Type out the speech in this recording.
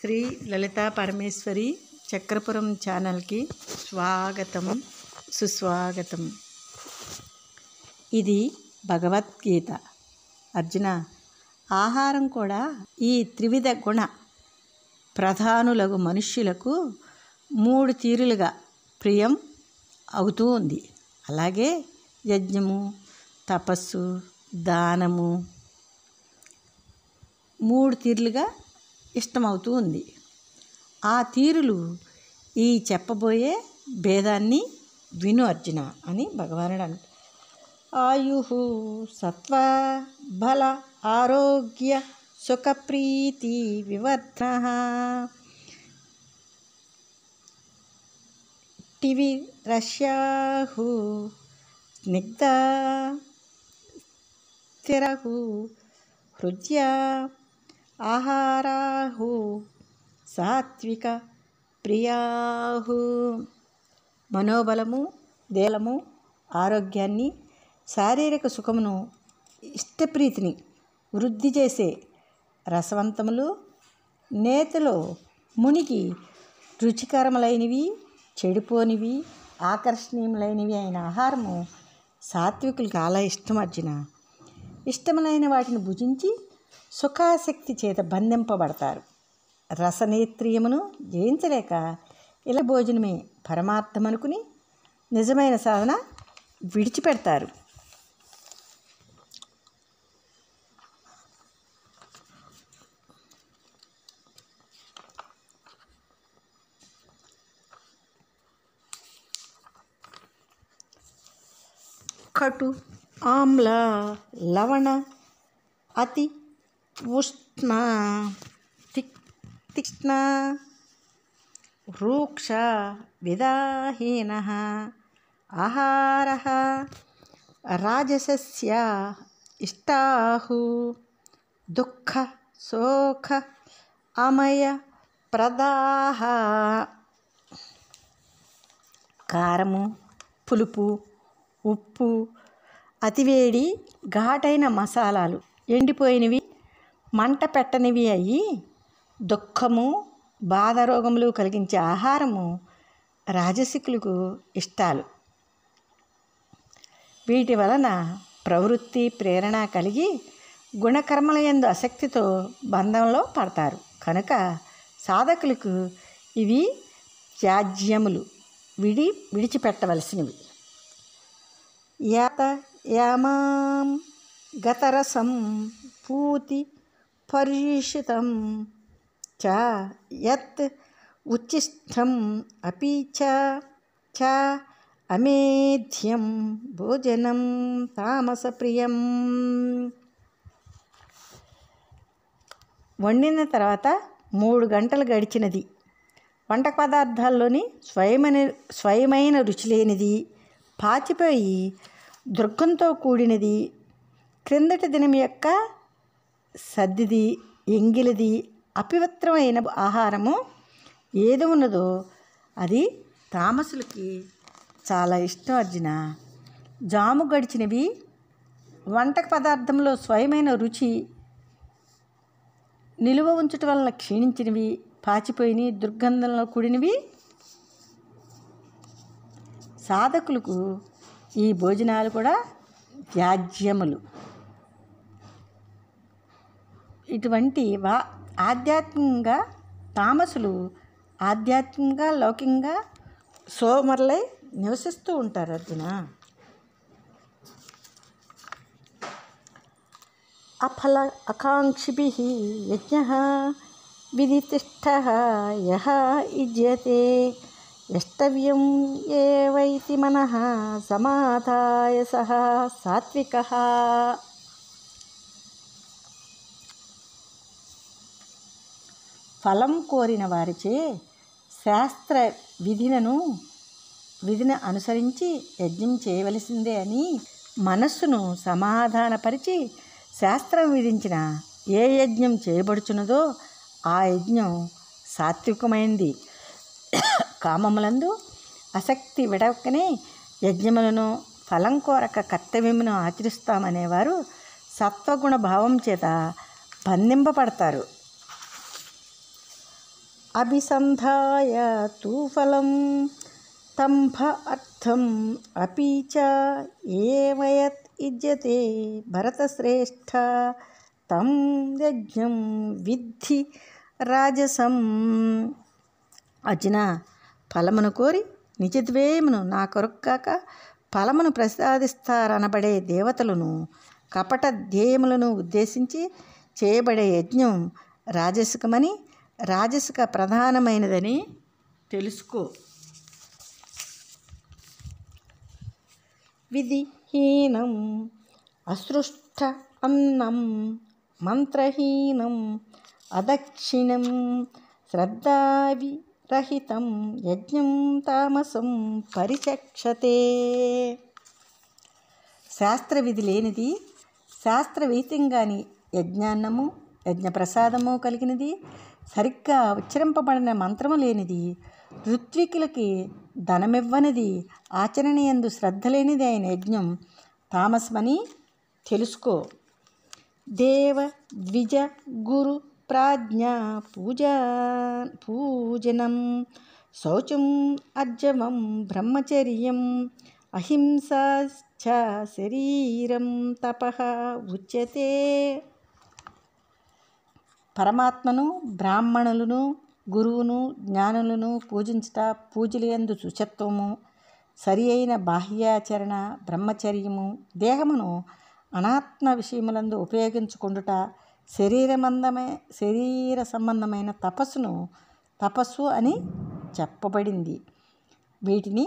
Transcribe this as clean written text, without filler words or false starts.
శ్రీ లలితా పరమేశ్వరి చక్రపురం ఛానల్కి స్వాగతం సుస్వాగతం. ఇది భగవద్గీత. అర్జున, ఆహారం కూడా ఈ త్రివిధ గుణ ప్రధానులగు మనుష్యులకు 3 తీరులుగా ప్రియం అవుతూ ఉంది. అలాగే యజ్ఞము, తపస్సు, దానము 3 తీరులుగా ఇష్టమవుతూ ఉంది. ఆ తీరులు ఈ చెప్పబోయే భేదాన్ని విను అర్జున అని భగవానుడు అంటారు. ఆయు సత్వ బల ఆరోగ్య సుఖ ప్రీతి వివర్ధన టివి రష్యాహు స్నిగ్ధ స్థిరహు హృదయ ఆహారాహు సాత్విక ప్రియాహు. మనోబలము, దేలము, ఆరోగ్యాన్ని, శారీరక సుఖమును, ఇష్టప్రీతిని వృద్ధి చేసే రసవంతములు, నేతిలో మునికి రుచికరములైనవి, చెడిపోనివి, ఆకర్షణీయములైనవి అయిన ఆహారము సాత్వికులు చాలా ఇష్టం అర్జున. ఇష్టములైన వాటిని భుజించి సుఖాసక్తి చేత బంధింపబడతారు. రసనేత్రియమును జయించలేక ఇలా భోజనమే పరమార్థమనుకుని నిజమైన సాధన విడిచిపెడతారు. కటు, ఆమ్ల, లవణ, అతి ఉష్ణ, తీక్ష్ణ, రూక్ష విదాహీన ఆహారః రాజసస్య ఇష్టాహు దుఃఖ శోక అమయ ప్రదాహ. కారము, పులుపు, ఉప్పు, అతివేడి, ఘాటైన మసాలాలు, ఎండిపోయినవి, మంట పెట్టనివి అయ్యి దుఃఖము, బాధ, రోగములు కలిగించే ఆహారము రాజసికులకు ఇష్టాలు. వీటి వలన ప్రవృత్తి, ప్రేరణ కలిగి గుణకర్మల యందు ఆసక్తితో బంధంలో పడతారు. కనుక సాధకులకు ఇవి త్యాజ్యములు, విడిచిపెట్టవలసినవి. యాత యామాం గతరసం పూతి పర్యుషితం చ యత్ ఉచ్చిష్టం అపి చ అమేధ్యం భోజనం తామసప్రియం. వండిన తర్వాత 3 గంటలు గడిచినది, వంట పదార్థాల్లోని స్వయమైన రుచి లేనిది, పాచిపోయి దుర్గంతో కూడినది, క్రిందటి దినం యొక్క సద్దిది, ఎంగిలిది, అపవిత్రమైన ఆహారము ఏది ఉన్నదో అది తామసులకి చాలా ఇష్టం అర్జున. జాము గడిచినవి, వంట పదార్థంలో స్వయమైన రుచి నిలువ ఉంచటం వలన క్షీణించినవి, పాచిపోయినవి, దుర్గంధంలో కూడినవి సాధకులకు ఈ భోజనాలు కూడా త్యాజ్యములు. ఇటువంటి ఆధ్యాత్మికంగా తామసులు ఆధ్యాత్మికంగా లౌకికంగా సోమరులై నివసిస్తూ ఉంటారు అర్జున. అఫల ఆకాంక్షిభిః యజ్ఞః విధితిష్ఠః యః యుజ్యతే యష్టవ్యం ఏవైతి మనః సమాధాయ సః సాత్వికః. ఫలం కోరిన వారిచే శాస్త్ర విధిని అనుసరించి యజ్ఞం చేయవలసిందే అని మనస్సును సమాధానపరిచి శాస్త్రం విధించిన ఏ యజ్ఞం చేయబడుచున్నదో ఆ యజ్ఞం సాత్వికమైంది. కామములందు ఆసక్తి విడవకనే యజ్ఞములను ఫలం కోరక కర్తవ్యమును ఆచరిస్తామనేవారు సత్వగుణ భావం చేత బంధింపబడతారు. అభిసంధాయ తు ఫలం తంభ అర్థం అపి చ ఏవయత్ యుజ్యతే భరతశ్రేష్ఠ తం యజ్ఞం విద్ధి రాజసం. అర్జున, ఫలమును కోరి నిజద్వేయమును నా కొరక్కాక ఫలమును ప్రసాదిస్తారనబడే దేవతలను కపట ధ్యేయములను ఉద్దేశించి చేయబడే యజ్ఞం రాజసికమని, రాజసిక ప్రధానమైనదని తెలుసుకో. విధిహీనం అసృష్ట అన్నం మంత్రహీనం అదక్షిణం శ్రద్ధావిరహితం యజ్ఞం తామసం పరిచక్షతే. శాస్త్రవిధి లేనిది, శాస్త్రవిహితంగాని యజ్ఞాన్నము యజ్ఞప్రసాదము కలిగినది, సరిగ్గా ఉచ్చరింపబడిన మంత్రము లేనిది, ఋత్వికులకి ధనమివ్వనిది, ఆచరణయందు శ్రద్ధ లేనిది అయిన యజ్ఞం తామసమని తెలుసుకో. దేవ ద్విజ గురు ప్రాజ్ఞ పూజనం శౌచం అర్జవం బ్రహ్మచర్యం అహింసా చ శరీరం తపః ఉచ్యతే. పరమాత్మను, బ్రాహ్మణులను, గురువును, జ్ఞానులను పూజించుట, పూజలందు శుచత్వము, సరి అయిన బాహ్యాచరణ, బ్రహ్మచర్యము, దేహమును అనాత్మ విషయములందు ఉపయోగించుకొనుట, శరీర సంబంధమైన తపస్సు అని చెప్పబడింది. వీటిని